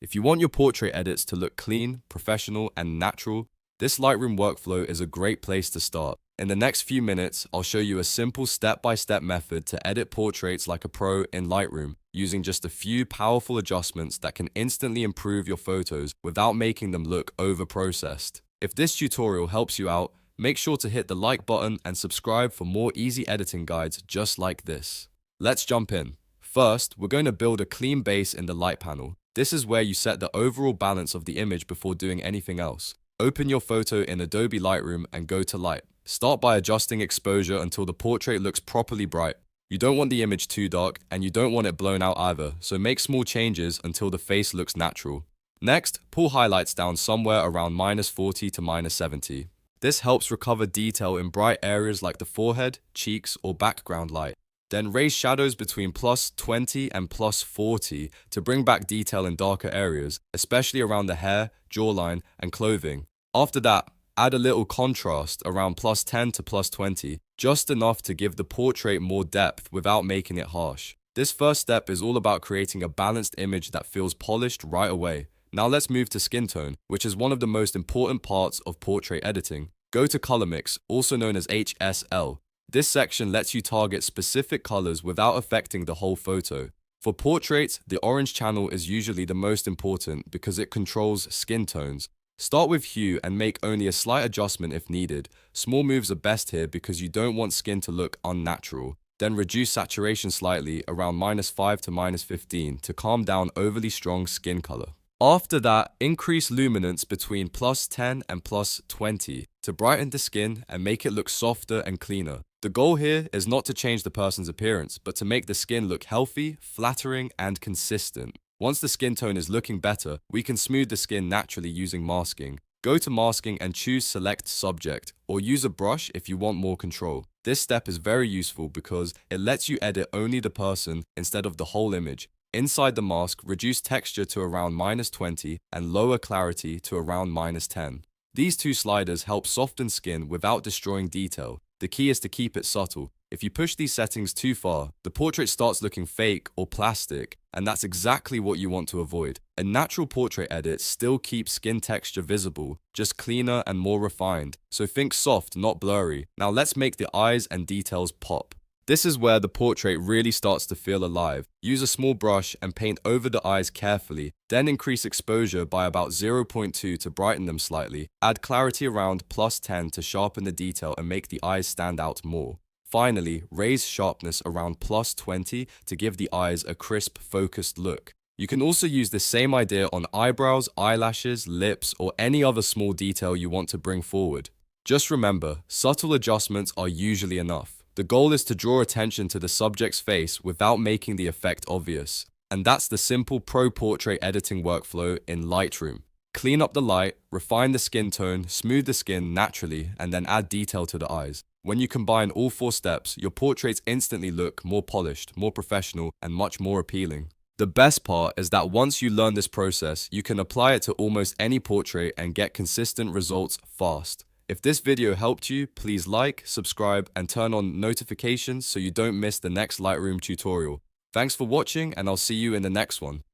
If you want your portrait edits to look clean, professional, and natural, this Lightroom workflow is a great place to start. In the next few minutes, I'll show you a simple step-by-step method to edit portraits like a pro in Lightroom, using just a few powerful adjustments that can instantly improve your photos without making them look over-processed. If this tutorial helps you out, make sure to hit the like button and subscribe for more easy editing guides just like this. Let's jump in. First, we're going to build a clean base in the light panel. This is where you set the overall balance of the image before doing anything else. Open your photo in Adobe Lightroom and go to Light. Start by adjusting exposure until the portrait looks properly bright. You don't want the image too dark and you don't want it blown out either, so make small changes until the face looks natural. Next, pull highlights down somewhere around -40 to -70. This helps recover detail in bright areas like the forehead, cheeks, or background light. Then raise shadows between +20 and +40 to bring back detail in darker areas, especially around the hair, jawline, and clothing. After that, add a little contrast around +10 to +20, just enough to give the portrait more depth without making it harsh. This first step is all about creating a balanced image that feels polished right away. Now let's move to skin tone, which is one of the most important parts of portrait editing. Go to Color Mix, also known as HSL. This section lets you target specific colors without affecting the whole photo. For portraits, the orange channel is usually the most important because it controls skin tones. Start with hue and make only a slight adjustment if needed. Small moves are best here because you don't want skin to look unnatural. Then reduce saturation slightly around -5 to -15 to calm down overly strong skin color. After that, increase luminance between +10 and +20 to brighten the skin and make it look softer and cleaner. The goal here is not to change the person's appearance, but to make the skin look healthy, flattering, and consistent. Once the skin tone is looking better, we can smooth the skin naturally using masking. Go to masking and choose Select Subject, or use a brush if you want more control. This step is very useful because it lets you edit only the person instead of the whole image. Inside the mask, reduce texture to around -20 and lower clarity to around -10. These two sliders help soften skin without destroying detail. The key is to keep it subtle. If you push these settings too far, the portrait starts looking fake or plastic, and that's exactly what you want to avoid. A natural portrait edit still keeps skin texture visible, just cleaner and more refined. So think soft, not blurry. Now let's make the eyes and details pop. This is where the portrait really starts to feel alive. Use a small brush and paint over the eyes carefully, then increase exposure by about 0.2 to brighten them slightly. Add clarity around +10 to sharpen the detail and make the eyes stand out more. Finally, raise sharpness around +20 to give the eyes a crisp, focused look. You can also use the same idea on eyebrows, eyelashes, lips, or any other small detail you want to bring forward. Just remember, subtle adjustments are usually enough. The goal is to draw attention to the subject's face without making the effect obvious. And that's the simple pro portrait editing workflow in Lightroom. Clean up the light, refine the skin tone, smooth the skin naturally, and then add detail to the eyes. When you combine all 4 steps, your portraits instantly look more polished, more professional, and much more appealing. The best part is that once you learn this process, you can apply it to almost any portrait and get consistent results fast. If this video helped you, please like, subscribe, and turn on notifications so you don't miss the next Lightroom tutorial. Thanks for watching, and I'll see you in the next one.